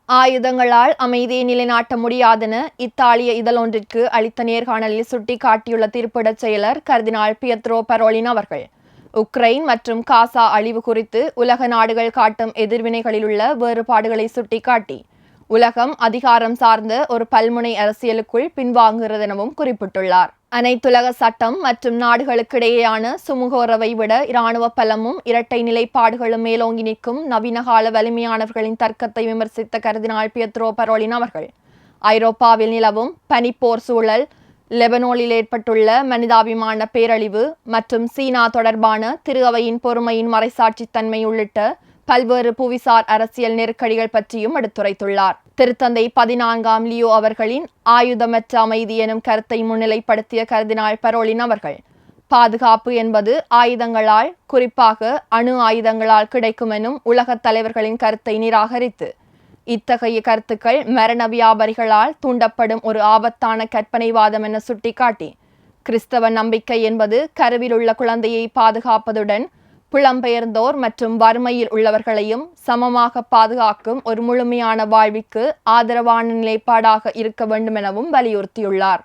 ஆயுதங்களால் அமைதியை நிலைநாட்ட முடியாதென இத்தாலிய இதழொன்றிற்கு அளித்த நேர்காணலில் சுட்டிக்காட்டியுள்ள திருப்பிடச் செயலர் கர்தினால் பியத்ரோ பரோலின் அவர்கள், உக்ரைன் மற்றும் காசா அழிவு குறித்து உலக நாடுகள் காட்டும் எதிர்வினைகளிலுள்ள வேறுபாடுகளை சுட்டிக்காட்டி, உலகம் அதிகாரம் சார்ந்த ஒரு பல்முனை அரசியலுக்குள் பின்வாங்குகிறதெனவும் குறிப்பிட்டுள்ளார். அனைத்துலக சட்டம் மற்றும் நாடுகளுக்கிடையேயான சுமூக உறவை விட இராணுவ பலமும் இரட்டை நிலைப்பாடுகளும் மேலோங்கி நிற்கும் நவீனகால வலிமையானவர்களின் தர்க்கத்தை விமர்சித்த கர்தினால் பியத்ரோ பரோலின் அவர்கள், ஐரோப்பாவில் நிலவும் பனிப்போர் சூழல், லெபனோனில் ஏற்பட்டுள்ள மனிதாபிமான பேரழிவு மற்றும் சீனா தொடர்பான திரு அவையின் பொறுமையின் மறைசாட்சித்தன்மை உள்ளிட்ட பல்வேறு புவிசார் அரசியல் நெருக்கடிகள் பற்றியும் எடுத்துரைத்துள்ளார். திருத்தந்தை 14ஆம் லியோ அவர்களின் ஆயுதமற்ற அமைதி எனும் கருத்தை முன்னிலைப்படுத்திய கர்தினால் பரோலின் அவர்கள், பாதுகாப்பு என்பது ஆயுதங்களால், குறிப்பாக அணு ஆயுதங்களால் கிடைக்கும் எனும் உலகத் தலைவர்களின் கருத்தை நிராகரித்து, இத்தகைய கருத்துக்கள் மரண வியாபாரிகளால் தூண்டப்படும் ஒரு ஆபத்தான கற்பனைவாதம் என சுட்டிக்காட்டி, கிறிஸ்தவ நம்பிக்கை என்பது கருவில் உள்ள குழந்தையை பாதுகாப்பதுடன் புலம்பெயர்ந்தோர் மற்றும் வறுமையில் உள்ளவர்களையும் சமமாக பாதுகாக்கும் ஒரு முழுமையான வாழ்விற்கு ஆதரவான நிலைப்பாடாக இருக்க வேண்டும் எனவும் வலியுறுத்தியுள்ளார்.